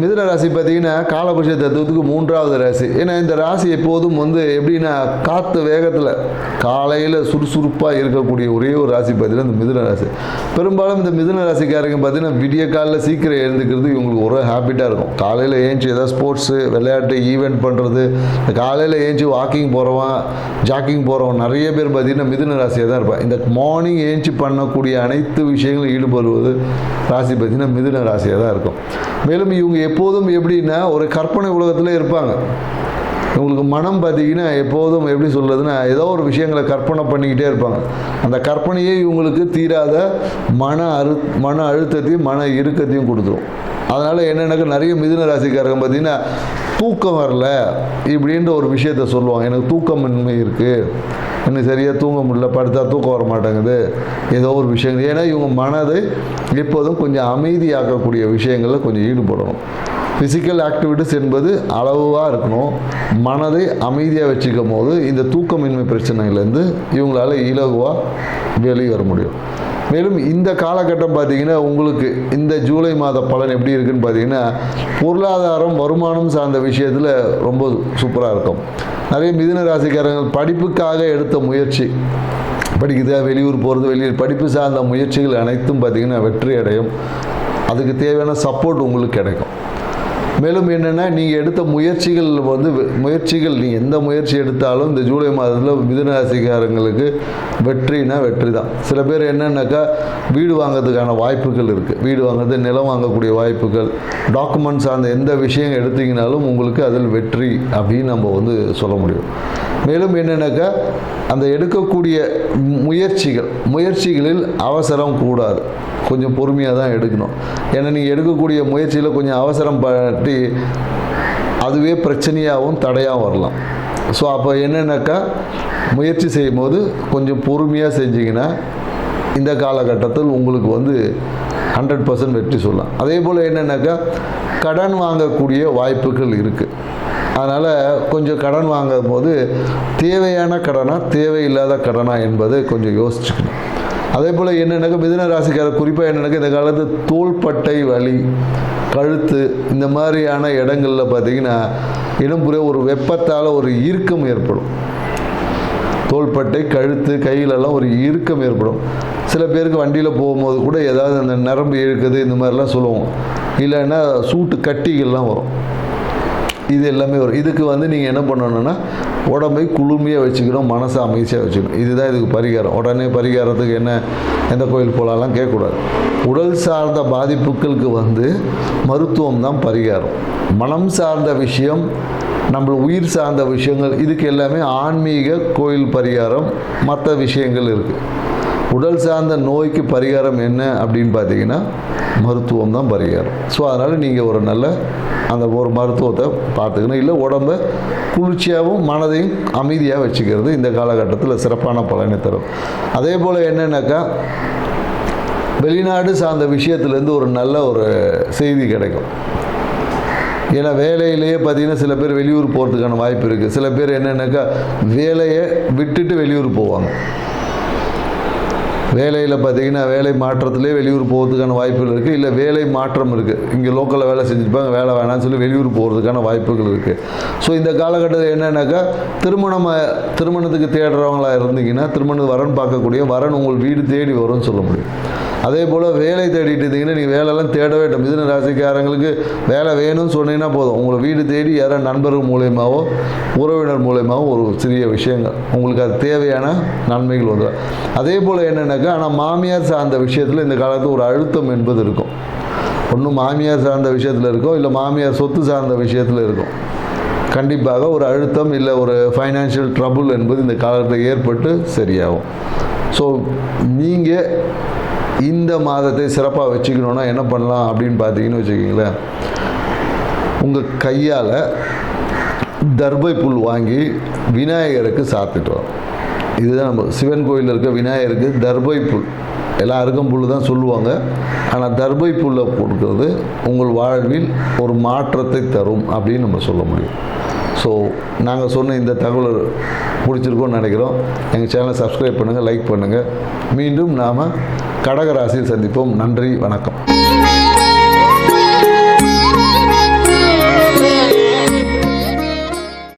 மிதுன ராசி பார்த்தீங்கன்னா காலபுருஷ தத்துவத்துக்கு 3வது ராசி. ஏன்னா இந்த ராசி எப்போதும் எப்படின்னா காற்று வேகத்தில் காலையில் சுறுசுறுப்பாக இருக்கக்கூடிய ஒரே ஒரு ராசி பார்த்தீங்கன்னா இந்த மிதுன ராசி. பெரும்பாலும் இந்த மிதுன ராசிக்காரங்க பார்த்தீங்கன்னா விடிய காலையில் சீக்கிரம் எழுந்துக்கிறது இவங்களுக்கு ஒரு ஹேபிட்டாக இருக்கும். காலையில் ஏஞ்சி ஏதாவது ஸ்போர்ட்ஸு விளையாட்டு ஈவெண்ட் பண்ணுறது, காலையில் ஏஞ்சி வாக்கிங் போகிறவன் ஜாக்கிங் போகிறவன் நிறைய பேர் பார்த்தீங்கன்னா மிதுன ராசியாக தான் இருப்பான். இந்த மார்னிங் ஏஞ்சி பண்ணக்கூடிய அனைத்து விஷயங்களும் ஈடுபடுவது ராசி பார்த்தீங்கன்னா மிதுன ராசியாக தான் இருக்கும். மேலும் இவங்க எப்போதும் எப்படின்னா ஒரு கற்பனை உலகத்தில் இருப்பாங்க. இவங்களுக்கு மனம் பார்த்தீங்கன்னா எப்போதும் எப்படி சொல்கிறதுனா ஏதோ ஒரு விஷயங்களை கற்பனை பண்ணிக்கிட்டே இருப்பாங்க. அந்த கற்பனையே இவங்களுக்கு தீராத மன அழுத்தத்தையும் மன இறுக்கத்தையும் கொடுத்துரும். அதனால் என்னென்னாக்கா நிறைய மிதுன ராசிக்காரங்க பார்த்தீங்கன்னா தூக்கம் வரல இப்படின்ற ஒரு விஷயத்த சொல்லுவாங்க. எனக்கு தூக்கமின்மை இருக்குது, இன்னும் சரியாக தூங்க முடியல, படுத்தா தூக்கம் வர மாட்டேங்குது, ஏதோ ஒரு விஷயங்கள். ஏன்னா இவங்க மனதை எப்போதும் கொஞ்சம் அமைதியாக்கக்கூடிய விஷயங்களில் கொஞ்சம் ஈடுபடணும். ஃபிசிக்கல் ஆக்டிவிட்டிஸ் என்பது அளவாக இருக்கணும். மனதை அமைதியாக வச்சுக்கும் போது இந்த தூக்கமின்மை பிரச்சனையிலேருந்து இவங்களால் இலகுவாக வெளியே வர முடியும். மேலும் இந்த காலகட்டம் பார்த்திங்கன்னா உங்களுக்கு இந்த ஜூலை மாத பலன் எப்படி இருக்குன்னு பார்த்தீங்கன்னா பொருளாதாரம் வருமானம் சார்ந்த விஷயத்தில் ரொம்ப சூப்பராக இருக்கும். நிறைய மிதுன ராசிக்காரங்கள் படிப்புக்காக எடுத்த முயற்சி, படிக்குதா வெளியூர் போகிறது, வெளியூர் படிப்பு சார்ந்த முயற்சிகள் அனைத்தும் பார்த்திங்கன்னா வெற்றி அடையும். அதுக்கு தேவையான சப்போர்ட் உங்களுக்கு கிடைக்கும். மேலும் என்னென்னா நீங்கள் எடுத்த முயற்சிகள் நீங்கள் எந்த முயற்சி எடுத்தாலும் இந்த ஜூலை மாதத்தில் மிதுன ராசிக்காரங்களுக்கு வெற்றினா வெற்றி தான். சில பேர் என்னென்னாக்கா வீடு வாங்கிறதுக்கான வாய்ப்புகள் இருக்குது. வீடு வாங்குறது, நிலம் வாங்கக்கூடிய வாய்ப்புகள், டாக்குமெண்ட்ஸ் அந்த எந்த விஷயம் எடுத்தீங்கனாலும் உங்களுக்கு அதில் வெற்றி அப்படின்னு நம்ம சொல்ல முடியும். மேலும் என்னென்னாக்கா அந்த எடுக்கக்கூடிய முயற்சிகளில் அவசரம் கூடாது, கொஞ்சம் பொறுமையாக தான் எடுக்கணும். ஏன்னா நீங்கள் எடுக்கக்கூடிய முயற்சியில் கொஞ்சம் அவசரம் பற்றி அதுவே பிரச்சனையாகவும் தடையாகவும் வரலாம். ஸோ அப்போ என்னென்னாக்கா முயற்சி செய்யும் போது கொஞ்சம் பொறுமையாக செஞ்சிங்கன்னா இந்த காலகட்டத்தில் உங்களுக்கு 100% வெற்றி சொல்லலாம். அதே போல் என்னென்னாக்கா கடன் வாங்கக்கூடிய வாய்ப்புகள் இருக்குது. அதனால் கொஞ்சம் கடன் வாங்கும் போது தேவையான கடனா தேவையில்லாத கடனா என்பதை கொஞ்சம் யோசிச்சுக்கணும். அதே போல் என்னென்னாக்கா மிதுன ராசிக்காரர் குறிப்பாக என்னென்னாக்கா இந்த காலத்தில் தோள்பட்டை வலி, கழுத்து இந்த மாதிரியான இடங்களில் பார்த்திங்கன்னா இடம்புற ஒரு வெப்பத்தால் ஒரு இறுக்கம் ஏற்படும். தோள்பட்டை, கழுத்து, கையிலெல்லாம் ஒரு இறுக்கம் ஏற்படும். சில பேருக்கு வண்டியில் போகும்போது கூட ஏதாவது அந்த நரம்பு இழுக்குது இந்த மாதிரிலாம் சொல்லுவோம். இல்லைன்னா சூட்டு கட்டிகள்லாம் வரும். இது எல்லாமே வரும். இதுக்கு நீங்கள் என்ன பண்ணணுன்னா உடம்பை குளுமையாக வச்சுக்கணும், மனசை அமைதியாக வச்சுக்கணும். இதுதான் இதுக்கு பரிகாரம். உடனே பரிகாரத்துக்கு என்ன எந்த கோயில் போகலாம் கேட்கக்கூடாது. உடல் சார்ந்த பாதிப்புகளுக்கு மருத்துவம் தான் பரிகாரம். மனம் சார்ந்த விஷயம், நம்ம உயிர் சார்ந்த விஷயங்கள், இதுக்கு எல்லாமே ஆன்மீக கோயில் பரிகாரம் மற்ற விஷயங்கள் இருக்குது. உடல் சார்ந்த நோய்க்கு பரிகாரம் என்ன அப்படின்னு பார்த்தீங்கன்னா மருத்துவம் தான் பரிகாரம். ஸோ அதனால் நீங்கள் ஒரு நல்ல ஒரு மருத்துவத்தை பார்த்துக்கணும். இல்லை உடம்பை குளிர்ச்சியாகவும் மனதையும் அமைதியாக வச்சுக்கிறது இந்த காலகட்டத்தில் சிறப்பான பலனை தரும். அதே போல் என்னென்னாக்கா வெளிநாடு சார்ந்த விஷயத்துலேருந்து ஒரு நல்ல ஒரு செய்தி கிடைக்கும். ஏன்னா வேலையிலேயே பார்த்திங்கன்னா சில பேர் வெளியூர் போகிறதுக்கான வாய்ப்பு இருக்குது. சில பேர் என்னென்னாக்கா வேலையை விட்டுட்டு வெளியூர் போவாங்க. வேலையில் பார்த்திங்கன்னா வேலை மாற்றத்திலே வெளியூர் போகிறதுக்கான வாய்ப்புகள் இருக்குது. இல்லை வேலை மாற்றம் இருக்குது, இங்கே லோக்கலில் வேலை செஞ்சுருப்பாங்க, வேலை வேணாம்னு சொல்லி வெளியூர் போகிறதுக்கான வாய்ப்புகள் இருக்குது. ஸோ இந்த காலகட்டத்தில் என்னென்னாக்கா திருமணத்துக்கு தேடுறவங்களா இருந்தீங்கன்னா திருமணம் வரன் பார்க்கக்கூடிய வரன் உங்கள் வீடு தேடி வரும்னு சொல்ல முடியும். அதே போல் வேலை தேடிட்டு இருந்தீங்கன்னா நீங்கள் வேலையெல்லாம் தேடவே வேண்டும். மிதுன ராசிக்காரங்களுக்கு வேலை வேணும்னு சொன்னீங்கன்னா போதும், உங்களை வீடு தேடி யாரோ நண்பர்கள் மூலயமாவோ உறவினர் மூலயமாவோ ஒரு சிறிய விஷயங்கள் உங்களுக்கு அது தேவையான நன்மைகள் வந்துடும். அதே போல் என்னென்னாக்கா ஆனால் மாமியார் சார்ந்த விஷயத்தில் இந்த காலத்தில் ஒரு அழுத்தம் என்பது இருக்கும். ஒன்றும் மாமியார் சார்ந்த விஷயத்தில் இருக்கும், இல்லை மாமியார் சொத்து சார்ந்த விஷயத்தில் இருக்கும். கண்டிப்பாக ஒரு அழுத்தம் இல்லை ஒரு ஃபைனான்ஷியல் ட்ரபுள் என்பது இந்த காலத்தில் ஏற்பட்டு சரியாகும். ஸோ நீங்கள் இந்த மாதத்தை சிறப்பாக வச்சுக்கணுன்னா என்ன பண்ணலாம் அப்படின்னு பார்த்தீங்கன்னு வச்சுக்கிங்களேன், உங்கள் கையால் தர்பை புல் வாங்கி விநாயகருக்கு சாப்பிட்டுட்டு வரும். இதுதான் நம்ம சிவன் கோயிலில் இருக்க விநாயகருக்கு தர்பை புல், எல்லாருக்கும் புல் தான் சொல்லுவாங்க, ஆனால் தர்பை புல்லை கொடுக்கறது உங்கள் வாழ்வில் ஒரு மாற்றத்தை தரும் அப்படின்னு நம்ம சொல்ல முடியும். ஸோ நாங்கள் சொன்ன இந்த தகவல் பிடிச்சிருக்கோன்னு நினைக்கிறோம். எங்கள் சேனலை சப்ஸ்கிரைப் பண்ணுங்கள், லைக் பண்ணுங்கள். மீண்டும் நாம் கடக ராசியில் சந்திப்போம். நன்றி, வணக்கம்.